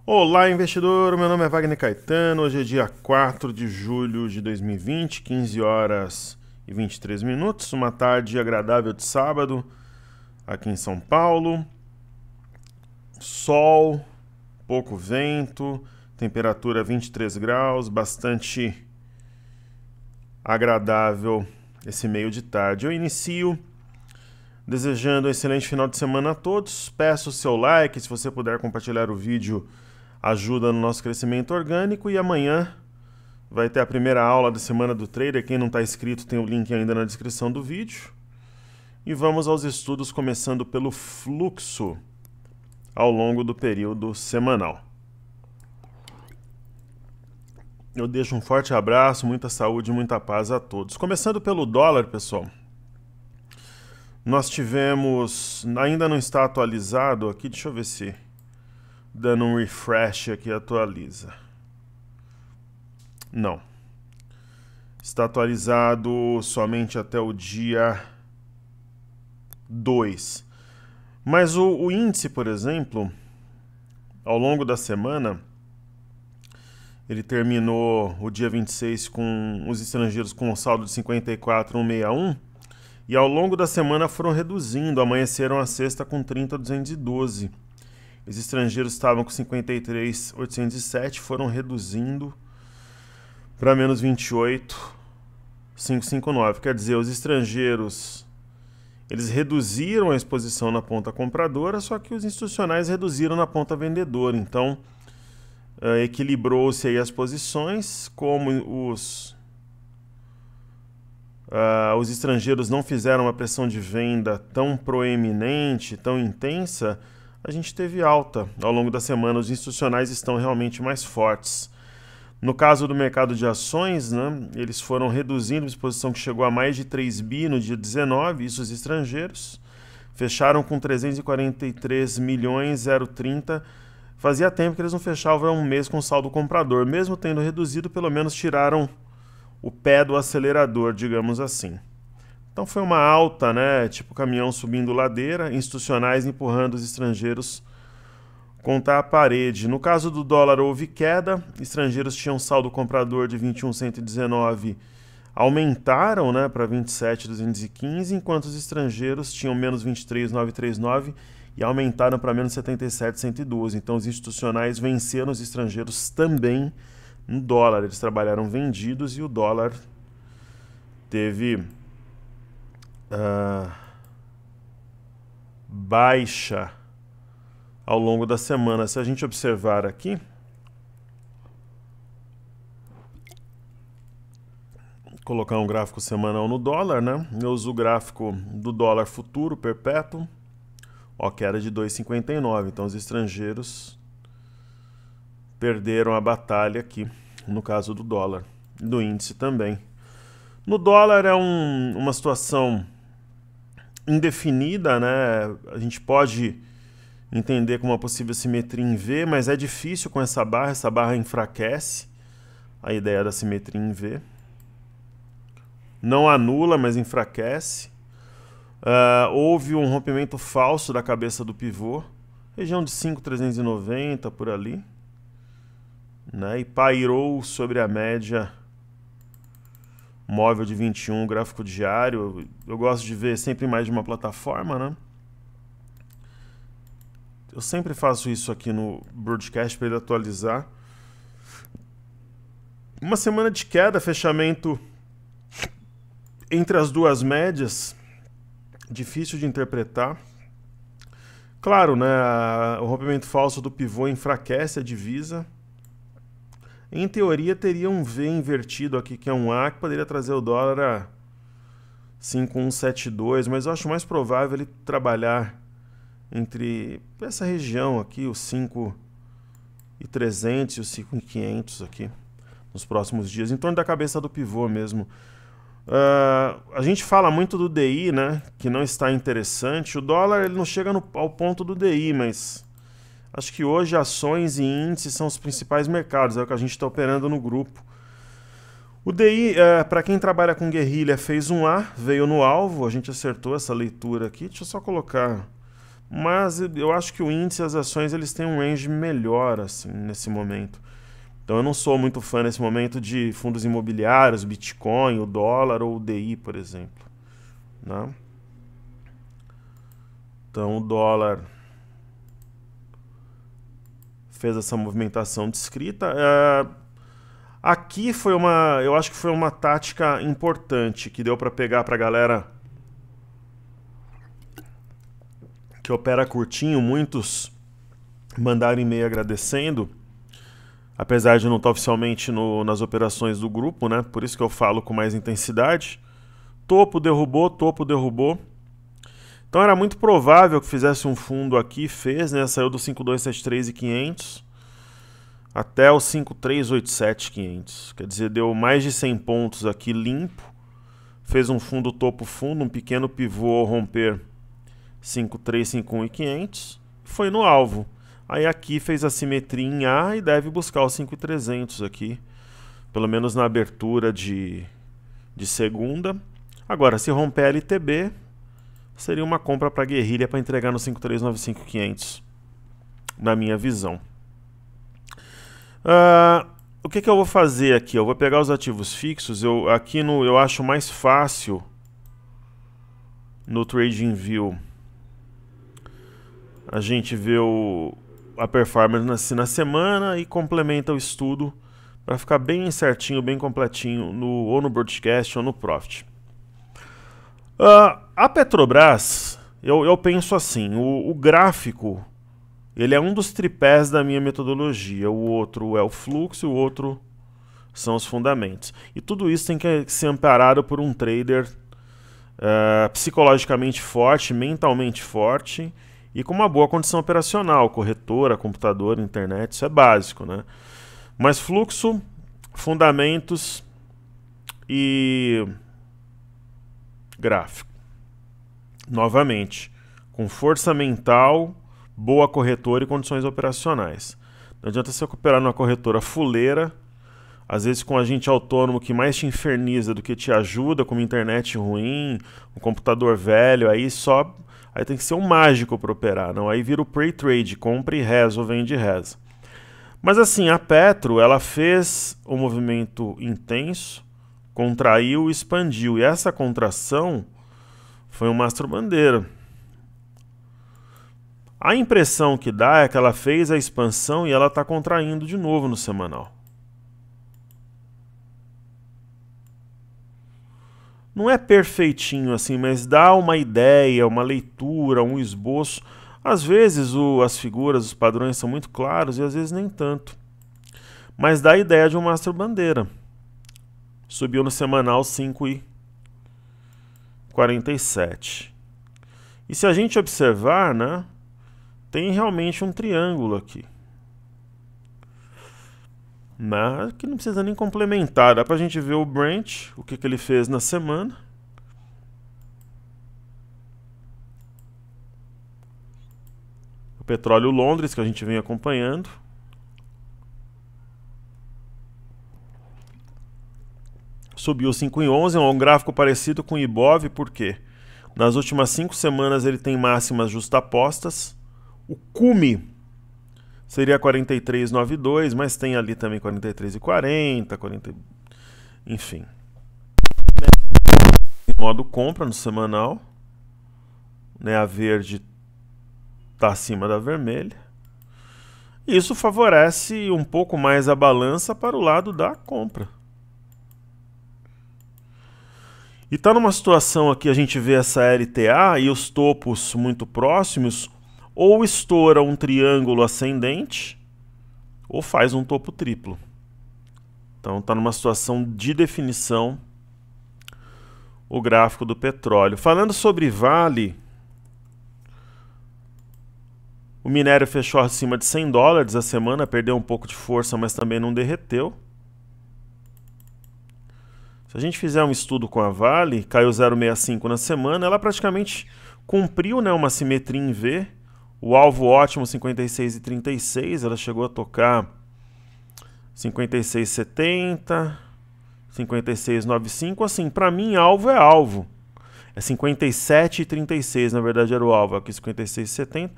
Olá, investidor! Meu nome é Wagner Caetano. Hoje é dia 4 de julho de 2020, 15 horas e 23 minutos. Uma tarde agradável de sábado aqui em São Paulo. Sol, pouco vento, temperatura 23 graus, bastante agradável esse meio de tarde. Eu inicio desejando um excelente final de semana a todos. Peço o seu like, se você puder compartilhar o vídeo, ajuda no nosso crescimento orgânico. E amanhã vai ter a primeira aula da Semana do Trader. Quem não está inscrito tem o link ainda na descrição do vídeo. E vamos aos estudos, começando pelo fluxo ao longo do período semanal. Eu deixo um forte abraço, muita saúde e muita paz a todos. Começando pelo dólar, pessoal. Nós tivemos, ainda não está atualizado aqui, deixa eu ver se dando um refresh aqui atualiza. Não. Está atualizado somente até o dia 2. Mas o índice, por exemplo, ao longo da semana, ele terminou o dia 26 com os estrangeiros com um saldo de 54,161 e ao longo da semana foram reduzindo, amanheceram a sexta com 30,212. Os estrangeiros estavam com 53,807, foram reduzindo para menos 28,559. Quer dizer, os estrangeiros eles reduziram a exposição na ponta compradora, só que os institucionais reduziram na ponta vendedora. Então, equilibrou-se aí as posições. Como os estrangeiros não fizeram uma pressão de venda tão proeminente, tão intensa, a gente teve alta ao longo da semana. Os institucionais estão realmente mais fortes. No caso do mercado de ações, né, eles foram reduzindo a exposição que chegou a mais de 3 bi no dia 19, isso os estrangeiros. Fecharam com 343.030. Fazia tempo que eles não fechavam um mês com saldo comprador. Mesmo tendo reduzido, pelo menos tiraram o pé do acelerador, digamos assim. Então foi uma alta, né, tipo caminhão subindo ladeira, institucionais empurrando os estrangeiros contra a parede. No caso do dólar houve queda, estrangeiros tinham saldo comprador de 21.119, aumentaram, né, para 27.215, enquanto os estrangeiros tinham menos 23.939 e aumentaram para menos 77.112. Então os institucionais venceram os estrangeiros também no dólar. Eles trabalharam vendidos e o dólar teve baixa ao longo da semana. Se a gente observar aqui, colocar um gráfico semanal no dólar, né? Eu uso o gráfico do dólar futuro perpétuo, ó, que era de 2,59. Então os estrangeiros perderam a batalha aqui, no caso do dólar, do índice também. No dólar é uma situação indefinida, né? A gente pode entender como uma possível simetria em V, mas é difícil com essa barra enfraquece a ideia da simetria em V. Não anula, mas enfraquece. Houve um rompimento falso da cabeça do pivô, região de 5.390 por ali, né? E pairou sobre a média móvel de 21, gráfico diário. Eu gosto de ver sempre mais de uma plataforma, né? Eu sempre faço isso aqui no broadcast para ele atualizar. Uma semana de queda, fechamento entre as duas médias, difícil de interpretar. Claro, né, o rompimento falso do pivô enfraquece a divisa. Em teoria, teria um V invertido aqui, que é um A, que poderia trazer o dólar a 5,172, mas eu acho mais provável ele trabalhar entre essa região aqui, os 5.300 e os 5.500 aqui, nos próximos dias, em torno da cabeça do pivô mesmo. A gente fala muito do DI, né, que não está interessante. O dólar ele não chega ao ponto do DI, mas acho que hoje ações e índices são os principais mercados, é o que a gente está operando no grupo. O DI, para quem trabalha com guerrilha, fez um A, veio no alvo, a gente acertou essa leitura aqui. Deixa eu só colocar mas eu acho que o índice e as ações eles têm um range melhor assim nesse momento. Então eu não sou muito fã nesse momento de fundos imobiliários, Bitcoin, o dólar ou o DI, por exemplo, né? Então o dólar fez essa movimentação descrita. Aqui foi eu acho que foi uma tática importante que deu para pegar para a galera que opera curtinho, muitos mandaram e-mail agradecendo. Apesar de não estar oficialmente nas operações do grupo, né? Por isso que eu falo com mais intensidade. Topo derrubou, topo derrubou. Então era muito provável que fizesse um fundo aqui, fez, né? Saiu do 5273,500 até o 5387,500. Quer dizer, deu mais de 100 pontos aqui limpo. Fez um fundo topo-fundo, um pequeno pivô ao romper 5351,500. Foi no alvo. Aí aqui fez a simetria em A e deve buscar os 5.300 aqui, pelo menos na abertura de segunda. Agora, se romper LTB, seria uma compra para guerrilha para entregar no 5.395,500, na minha visão. O que eu vou fazer aqui? Eu vou pegar os ativos fixos. Eu acho mais fácil no TradingView a gente vê a performance na semana e complementa o estudo para ficar bem certinho, bem completinho, ou no broadcast ou no Profit. A Petrobras, eu penso assim, o gráfico, ele é um dos tripés da minha metodologia, o outro é o fluxo e o outro são os fundamentos. E tudo isso tem que ser amparado por um trader psicologicamente forte, mentalmente forte, e com uma boa condição operacional, corretora, computador, internet, isso é básico, né? Mas fluxo, fundamentos e gráfico. Novamente, com força mental, boa corretora e condições operacionais. Não adianta você operar numa corretora fuleira, às vezes com um agente autônomo que mais te inferniza do que te ajuda, com uma internet ruim, um computador velho, aí tem que ser um mágico para operar, não? Aí vira o pre-trade, compra e reza ou vende e reza. Mas assim, a Petro, ela fez um movimento intenso, contraiu e expandiu. E essa contração foi um mastro-bandeira. A impressão que dá é que ela fez a expansão e ela está contraindo de novo no semanal. Não é perfeitinho assim, mas dá uma ideia, uma leitura, um esboço. Às vezes as figuras, os padrões são muito claros e às vezes nem tanto. Mas dá a ideia de um mastro-bandeira. Subiu no semanal 5,47. E se a gente observar, né, tem realmente um triângulo aqui. Que não precisa nem complementar, dá pra gente ver o Brent, o que ele fez na semana. O petróleo Londres, que a gente vem acompanhando. Subiu 5,11, é um gráfico parecido com o Ibov, por quê? Nas últimas 5 semanas ele tem máximas justapostas. O cume seria 43,92, mas tem ali também 43,40, enfim. Em modo compra no semanal, né, a verde está acima da vermelha. Isso favorece um pouco mais a balança para o lado da compra. E está numa situação aqui, a gente vê essa LTA e os topos muito próximos, ou estoura um triângulo ascendente, ou faz um topo triplo. Então está numa situação de definição o gráfico do petróleo. Falando sobre Vale, o minério fechou acima de $100 a semana, perdeu um pouco de força, mas também não derreteu. Se a gente fizer um estudo com a Vale, caiu 0,65 na semana, ela praticamente cumpriu, né, uma simetria em V. O alvo ótimo 56,36, ela chegou a tocar 56,70, 56,95, assim, para mim alvo é alvo. É 57,36, na verdade era o alvo, aqui 56,70.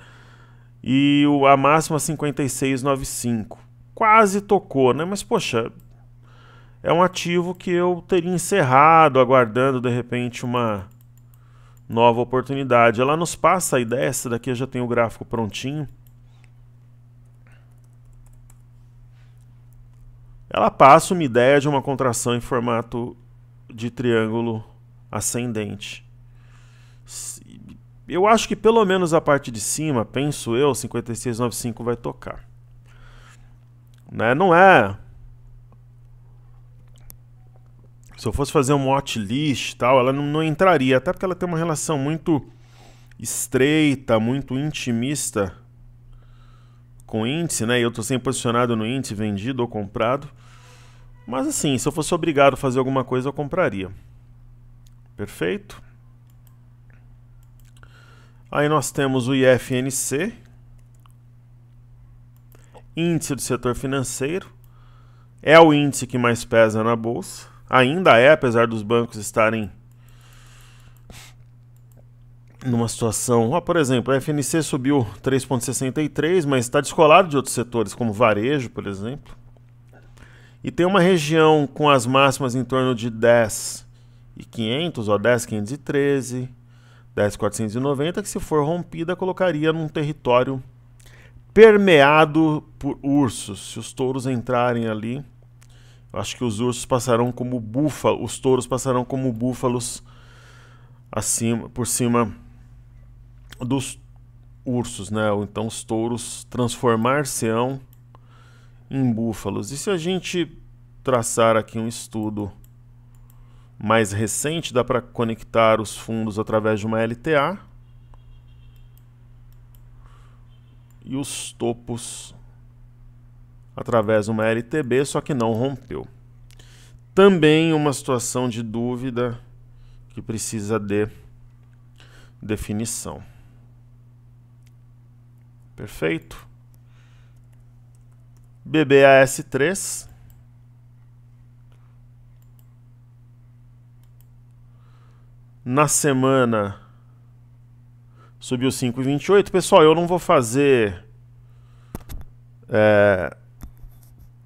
E a máxima 56,95. Quase tocou, né? Mas, poxa, é um ativo que eu teria encerrado, aguardando, de repente, uma nova oportunidade. Ela nos passa a ideia, essa daqui eu já tenho o gráfico prontinho. Ela passa uma ideia de uma contração em formato de triângulo ascendente. Eu acho que pelo menos a parte de cima, penso eu, 56,95 vai tocar. Né? Não é... Se eu fosse fazer um watchlist e tal, ela não entraria, até porque ela tem uma relação muito estreita, muito intimista com o índice, né? E eu estou sempre posicionado no índice, vendido ou comprado. Mas assim, se eu fosse obrigado a fazer alguma coisa, eu compraria. Perfeito? Aí nós temos o IFNC, índice do setor financeiro. É o índice que mais pesa na bolsa. Ainda é, apesar dos bancos estarem numa situação... por exemplo, a IFNC subiu 3,63, mas está descolado de outros setores, como varejo, por exemplo. E tem uma região com as máximas em torno de 10.500, ó, 10.513, 10.490, que se for rompida, colocaria num território permeado por ursos. Se os touros entrarem ali, eu acho que os ursos passarão como búfalos, os touros passarão como búfalos por cima dos ursos, né? Ou então os touros transformar-se-ão em búfalos. E se a gente traçar aqui um estudo mais recente, dá para conectar os fundos através de uma LTA e os topos através de uma LTB, só que não rompeu. Também uma situação de dúvida que precisa de definição. Perfeito? BBAS3. Na semana subiu 5,28. Pessoal, eu não vou fazer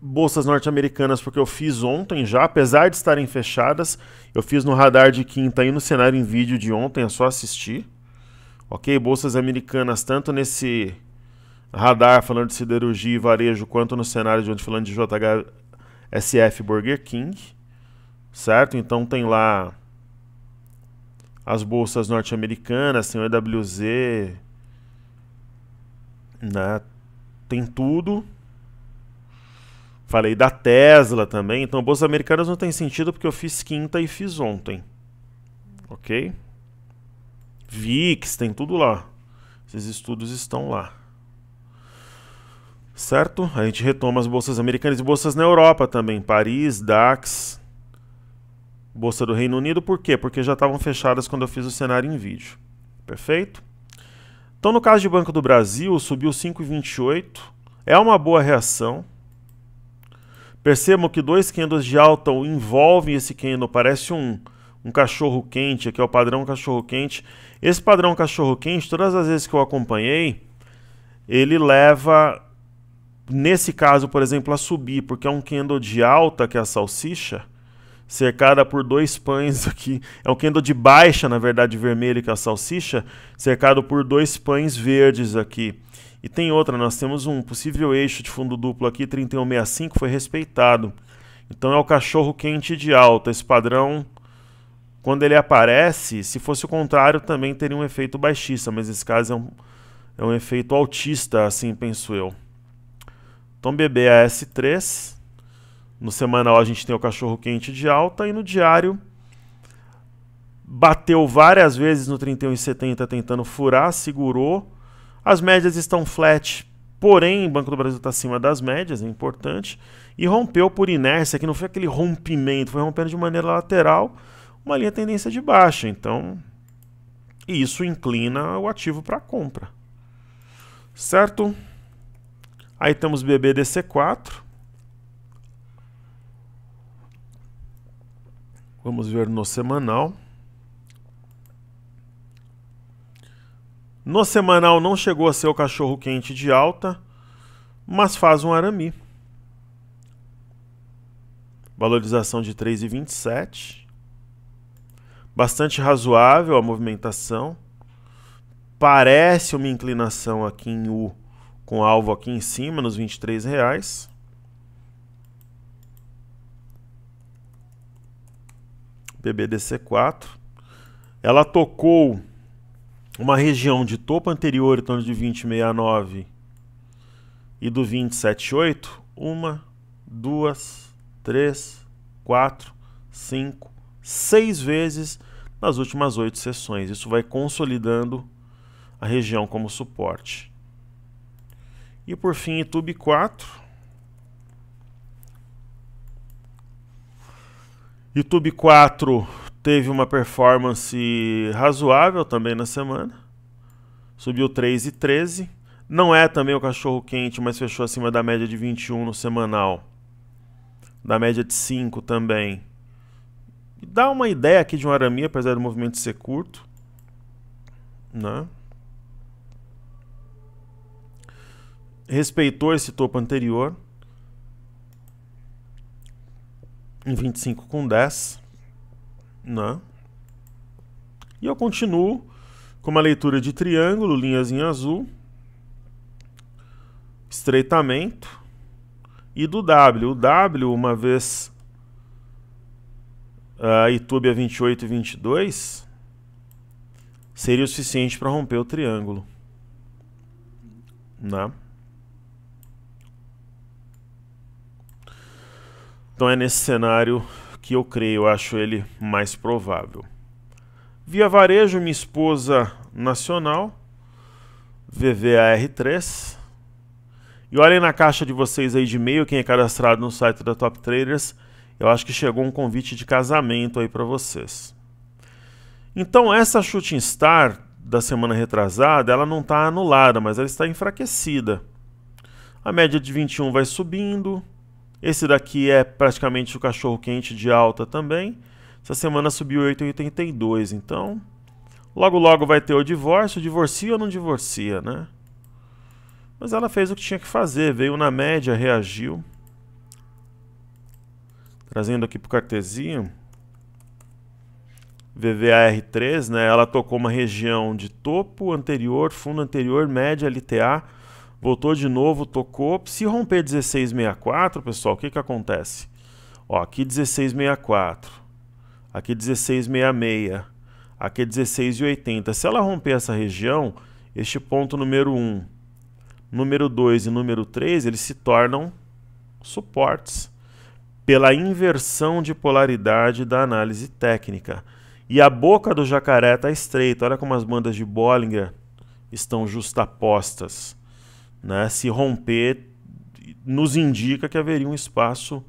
bolsas norte-americanas porque eu fiz ontem já, apesar de estarem fechadas. Eu fiz no radar de quinta e no cenário em vídeo de ontem, é só assistir. Ok? Bolsas americanas, tanto nesse radar falando de siderurgia e varejo, quanto no cenário de ontem falando de JHSF Burger King. Certo? Então tem lá as bolsas norte-americanas, tem o EWZ, né? Tem tudo. Falei da Tesla também. Então, bolsas americanas não tem sentido porque eu fiz quinta e fiz ontem. Ok? VIX, tem tudo lá. Esses estudos estão lá. Certo? A gente retoma as bolsas americanas e bolsas na Europa também. Paris, DAX, Bolsa do Reino Unido. Por quê? Porque já estavam fechadas quando eu fiz o cenário em vídeo. Perfeito? Então, no caso de Banco do Brasil, subiu 5,28. É uma boa reação. Percebam que dois candles de alta envolvem esse candle, parece um cachorro quente, aqui é o padrão cachorro quente. Esse padrão cachorro quente, todas as vezes que eu acompanhei, ele leva, nesse caso, por exemplo, a subir, porque é um candle de alta, que é a salsicha, cercada por dois pães aqui. É um candle de baixa, na verdade, vermelho, que é a salsicha, cercado por dois pães verdes aqui. E tem outra, nós temos um possível eixo de fundo duplo aqui, 3165, foi respeitado. Então é o cachorro quente de alta. Esse padrão, quando ele aparece, se fosse o contrário, também teria um efeito baixista, mas nesse caso é um efeito altista, assim penso eu. Então BBAS3, no semanal a gente tem o cachorro quente de alta e no diário bateu várias vezes no 31,70 tentando furar, segurou. As médias estão flat, porém o Banco do Brasil está acima das médias, é importante. E rompeu por inércia, que não foi aquele rompimento, foi rompendo de maneira lateral, uma linha tendência de baixa. Então, isso inclina o ativo para compra. Certo? Aí temos BBDC4. Vamos ver no semanal. No semanal não chegou a ser o cachorro quente de alta, mas faz um arame. Valorização de 3,27. Bastante razoável a movimentação. Parece uma inclinação aqui em U, com alvo aqui em cima, nos R$23. BBDC4. Ela tocou uma região de topo anterior em torno de 20,69 e do 20,78. 1, 2, 3, 4, 5, 6 vezes nas últimas 8 sessões. Isso vai consolidando a região como suporte. E por fim, YouTube 4. YouTube 4 teve uma performance razoável também na semana. Subiu 3,13. Não é também o cachorro quente, mas fechou acima da média de 21 no semanal. Da média de 5 também. E dá uma ideia aqui de um arame, apesar do movimento ser curto, né? Respeitou esse topo anterior em 25,10, né? E eu continuo com uma leitura de triângulo, linhas em azul, estreitamento, e do W. O W, uma vez a YouTube a 28 e 22, seria o suficiente para romper o triângulo, né? Então é nesse cenário que eu creio, eu acho ele mais provável. Via varejo, minha esposa nacional, VVAR3. E olhem na caixa de vocês aí de e-mail, quem é cadastrado no site da Top Traders, eu acho que chegou um convite de casamento aí para vocês. Então essa Shooting Star da semana retrasada, ela não está anulada, mas ela está enfraquecida. A média de 21 vai subindo. Esse daqui é praticamente o cachorro quente de alta também. Essa semana subiu 8,82. Então, logo logo vai ter o divórcio. Divorcia ou não divorcia, né? Mas ela fez o que tinha que fazer. Veio na média, reagiu. Trazendo aqui para o cartezinho. VVAR3, né? Ela tocou uma região de topo anterior, fundo anterior, média, LTA. Voltou de novo, tocou. Se romper 16,64, pessoal, o que acontece? Ó, aqui 16,64. Aqui 16,66. Aqui 16,80. Se ela romper essa região, este ponto número 1, número 2 e número 3, eles se tornam suportes pela inversão de polaridade da análise técnica. E a boca do jacaré está estreita. Olha como as bandas de Bollinger estão justapostas, né? Se romper, nos indica que haveria um espaço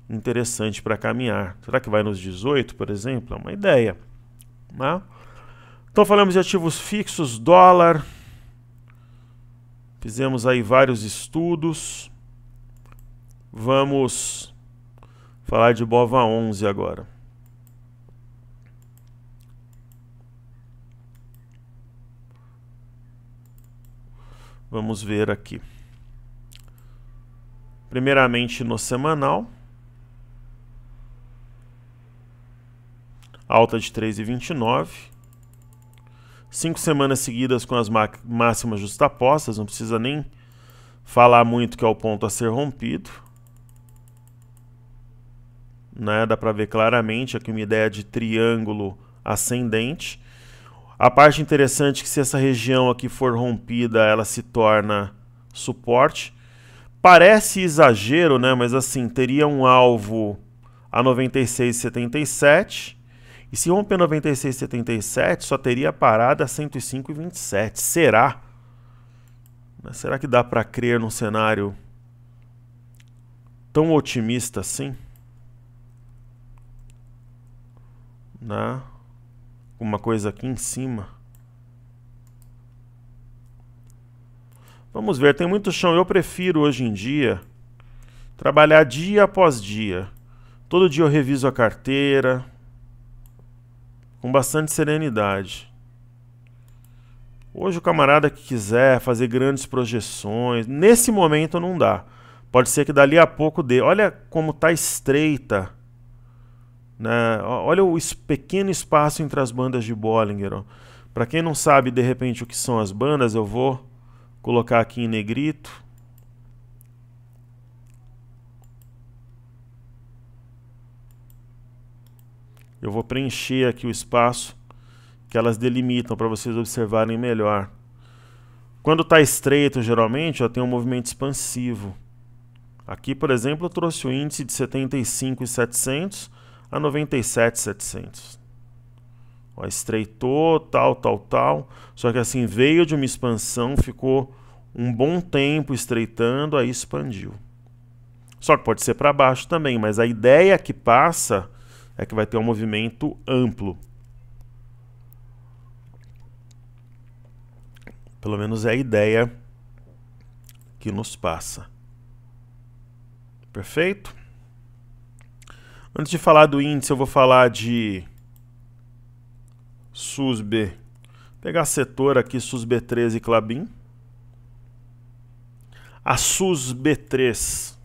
interessante para caminhar. Será que vai nos 18, por exemplo? É uma ideia, né? Então falamos de ativos fixos, dólar. Fizemos aí vários estudos. Vamos falar de BOVA11 agora. Vamos ver aqui. Primeiramente no semanal. Alta de 3,29. 5 semanas seguidas com as máximas justapostas. Não precisa nem falar muito que é o ponto a ser rompido, né? Dá para ver claramente aqui uma ideia de triângulo ascendente. A parte interessante é que se essa região aqui for rompida, ela se torna suporte. Parece exagero, né? Mas assim, teria um alvo a 96,77. E se romper 96,77, só teria parada a 105,27. Será? Será que dá para crer num cenário tão otimista assim? Né? Uma coisa aqui em cima. Vamos ver, tem muito chão. Eu prefiro hoje em dia trabalhar dia após dia. Todo dia eu reviso a carteira com bastante serenidade. Hoje o camarada que quiser fazer grandes projeções, nesse momento não dá. Pode ser que dali a pouco dê. Olha como está estreita, né? Olha o pequeno espaço entre as bandas de Bollinger. Para quem não sabe de repente o que são as bandas, eu vou colocar aqui em negrito. Eu vou preencher aqui o espaço que elas delimitam para vocês observarem melhor. Quando está estreito, geralmente, ó, tem um movimento expansivo. Aqui, por exemplo, eu trouxe o índice de 75.700 a 97.700. Ó, estreitou, tal. Só que assim, veio de uma expansão, ficou um bom tempo estreitando, aí expandiu. Só que pode ser para baixo também, mas a ideia que passa é que vai ter um movimento amplo. Pelo menos é a ideia que nos passa. Perfeito? Antes de falar do índice, eu vou falar de SUSB. Vou pegar setor aqui, SUSB3 e Klabin. A SUSB3,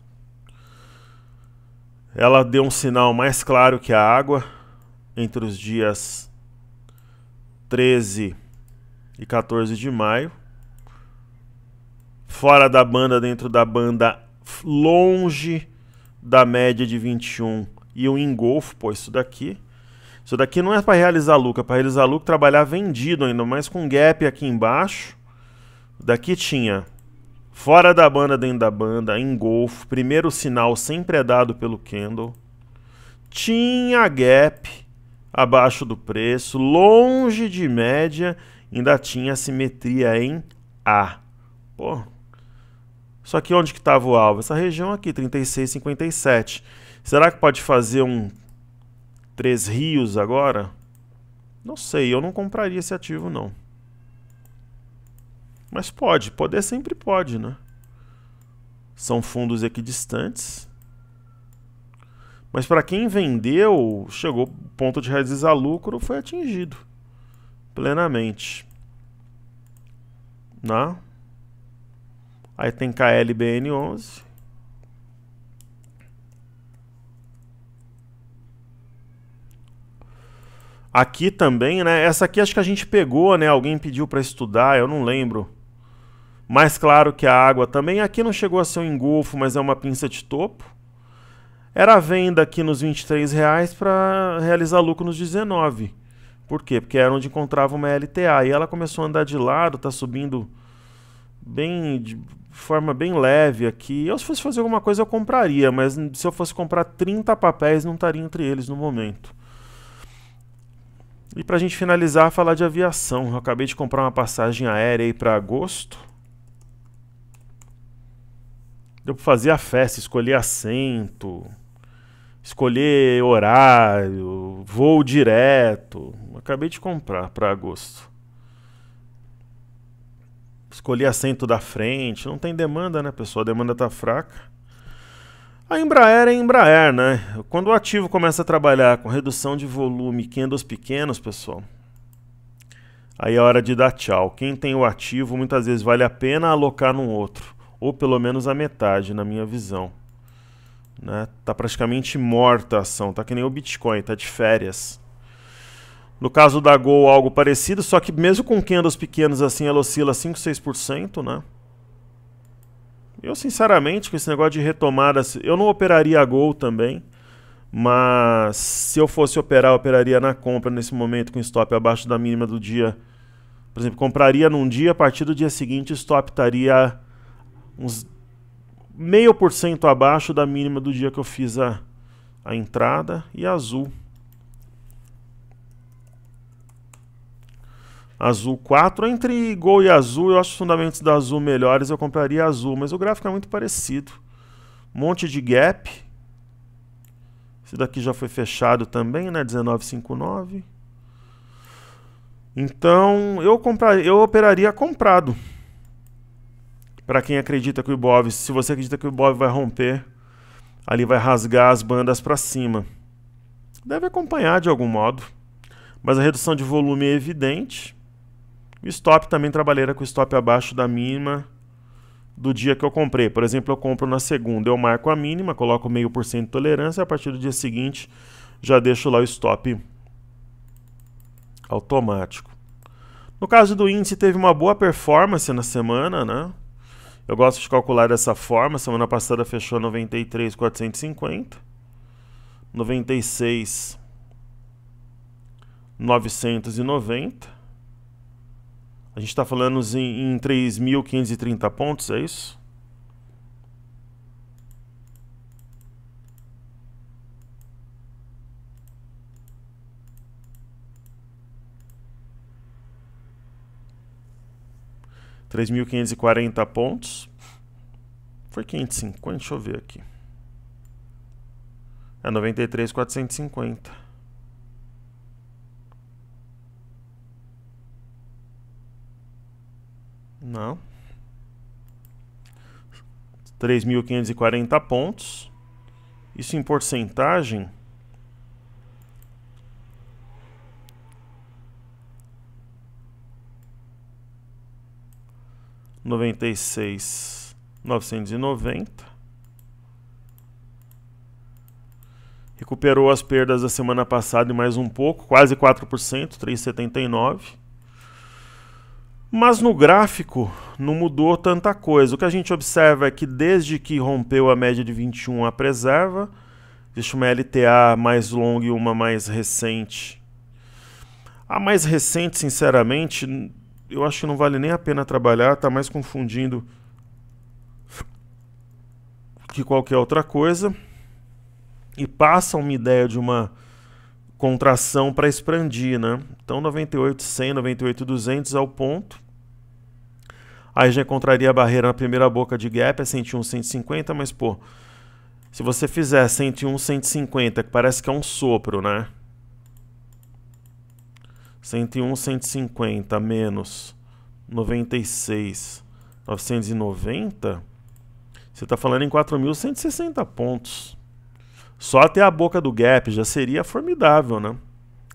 ela deu um sinal mais claro que a água entre os dias 13 e 14 de maio. Fora da banda, dentro da banda, longe da média de 21 e o engolfo, pô, isso daqui não é para realizar lucro, é para realizar lucro, trabalhar vendido ainda, mais com gap aqui embaixo. Daqui tinha fora da banda, dentro da banda, engolfo, primeiro sinal sempre é dado pelo candle. Tinha gap abaixo do preço, longe de média, ainda tinha simetria em A. Pô, só que onde que estava o alvo? Essa região aqui, 36,57. Será que pode fazer um 3 rios agora? Não sei, eu não compraria esse ativo não. Mas pode, poder sempre pode, né? São fundos equidistantes. Mas para quem vendeu, chegou o ponto de realizar lucro, foi atingido plenamente. Né? Aí tem KLBN11. Aqui também, né? Essa aqui acho que a gente pegou, né? Alguém pediu para estudar, eu não lembro. Mais claro que a água também. Aqui não chegou a ser um engolfo, mas é uma pinça de topo. Era a venda aqui nos R$23 para realizar lucro nos 19. Por quê? Porque era onde encontrava uma LTA. E ela começou a andar de lado, tá subindo bem, de forma bem leve aqui. Eu, se fosse fazer alguma coisa, eu compraria, mas se eu fosse comprar 30 papéis, não estaria entre eles no momento. E para a gente finalizar, falar de aviação. Eu acabei de comprar uma passagem aérea aí para agosto. Deu para fazer a festa, escolher assento, escolher horário, voo direto. Acabei de comprar para agosto. Escolhi assento da frente. Não tem demanda, né, pessoal? A demanda tá fraca. A Embraer é Embraer, né? Quando o ativo começa a trabalhar com redução de volume, candles pequenos, pessoal, aí é hora de dar tchau. Quem tem o ativo, muitas vezes vale a pena alocar num outro. Ou pelo menos a metade, na minha visão. Né? Tá praticamente morta a ação. Tá que nem o Bitcoin, tá de férias. No caso da Gol, algo parecido, só que mesmo com candles pequenos assim, ela oscila 5, 6%, né? Eu, sinceramente, com esse negócio de retomada, eu não operaria a Gol também, mas se eu fosse operar, eu operaria na compra nesse momento com stop abaixo da mínima do dia. Por exemplo, compraria num dia, a partir do dia seguinte o stop estaria uns 0,5% abaixo da mínima do dia que eu fiz a entrada. E Azul. Azul 4, entre Gol e Azul, eu acho os fundamentos da Azul melhores, eu compraria Azul, mas o gráfico é muito parecido. Um monte de gap. Esse daqui já foi fechado também, né? 19,59. Então, eu operaria comprado. Para quem acredita que o Ibov, se você acredita que o Ibov vai romper, ali vai rasgar as bandas para cima. Deve acompanhar de algum modo. Mas a redução de volume é evidente. O stop também trabalharia com o stop abaixo da mínima do dia que eu comprei. Por exemplo, eu compro na segunda, eu marco a mínima, coloco 0,5% de tolerância, e a partir do dia seguinte já deixo lá o stop automático. No caso do índice, teve uma boa performance na semana, né? Eu gosto de calcular dessa forma. Semana passada fechou 93.450, 96.990. A gente está falando em 3.530 pontos, é isso? $3.540 pontos. Foi 550, deixa eu ver aqui. É 93.450. Não. 3.540 pontos. Isso em porcentagem. $96.990. Recuperou as perdas da semana passada e mais um pouco, quase 4%, 3,79. Mas no gráfico não mudou tanta coisa. O que a gente observa é que desde que rompeu a média de 21 a preserva, existe uma LTA mais longa e uma mais recente. A mais recente, sinceramente, eu acho que não vale nem a pena trabalhar, está mais confundindo que qualquer outra coisa. E passa uma ideia de uma contração para expandir, né? Então 98.100, 98.200 é o ponto. Aí já encontraria a barreira na primeira boca de gap, é 101.150, mas pô, se você fizer 101.150, que parece que é um sopro, né? 101.150 menos 96.990, você está falando em 4.160 pontos. Só até a boca do gap já seria formidável, né?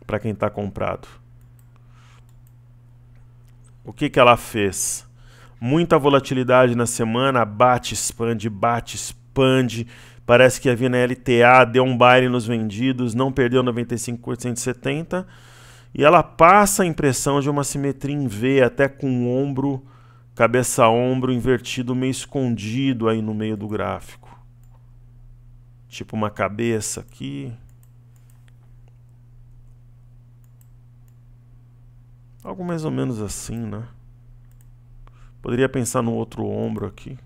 Para quem está comprado. O que que ela fez? Muita volatilidade na semana, bate, expande, parece que havia na LTA, deu um baile nos vendidos, não perdeu 95.870, e ela passa a impressão de uma simetria em V, até com o ombro, cabeça-ombro invertido meio escondido aí no meio do gráfico. Tipo uma cabeça aqui. Algo mais ou menos assim, né? Poderia pensar no outro ombro aqui.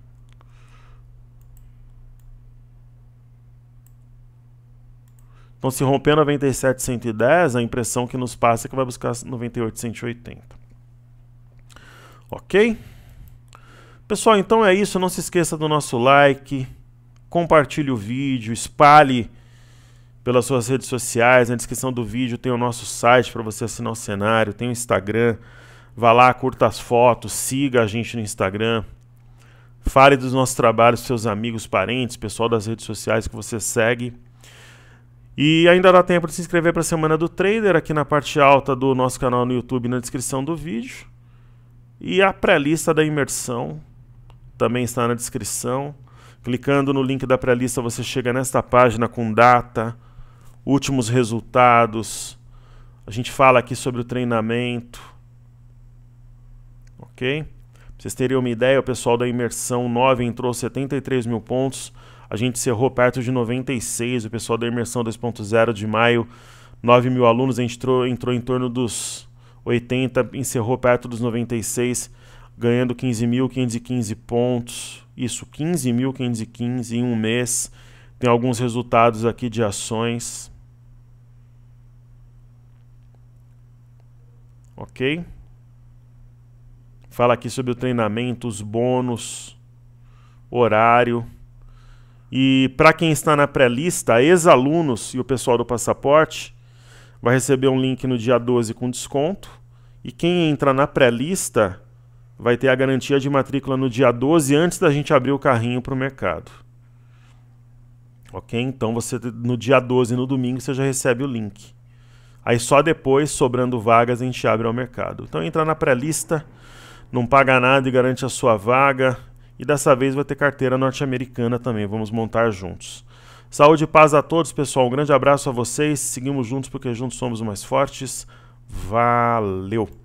Então, se romper 97.110, a impressão que nos passa é que vai buscar 98.180. Ok? Pessoal, então é isso. Não se esqueça do nosso like. Compartilhe o vídeo. Espalhe pelas suas redes sociais. Na descrição do vídeo tem o nosso site para você assinar o cenário. Tem o Instagram. Vá lá, curta as fotos. Siga a gente no Instagram. Fale dos nossos trabalhos para seus amigos, parentes, pessoal das redes sociais que você segue. E ainda dá tempo de se inscrever para a Semana do Trader aqui na parte alta do nosso canal no YouTube, na descrição do vídeo. E a pré-lista da imersão também está na descrição. Clicando no link da pré-lista você chega nesta página com data, últimos resultados. A gente fala aqui sobre o treinamento. Ok? Pra vocês terem uma ideia, o pessoal da imersão 9 entrou 73 mil pontos. A gente encerrou perto de 96, o pessoal da imersão 2.0 de maio, 9 mil alunos, a gente entrou em torno dos 80, encerrou perto dos 96, ganhando 15.515 pontos. Isso, 15.515 em um mês. Tem alguns resultados aqui de ações. Ok? Fala aqui sobre o treinamento, os bônus, horário. E para quem está na pré-lista, ex-alunos e o pessoal do passaporte, vai receber um link no dia 12 com desconto. E quem entra na pré-lista vai ter a garantia de matrícula no dia 12 antes da gente abrir o carrinho para o mercado. Ok? Então você no dia 12, no domingo, você já recebe o link. Aí só depois, sobrando vagas, a gente abre ao mercado. Então entra na pré-lista, não paga nada e garante a sua vaga. E dessa vez vai ter carteira norte-americana também, vamos montar juntos. Saúde e paz a todos, pessoal. Um grande abraço a vocês. Seguimos juntos porque juntos somos mais fortes. Valeu!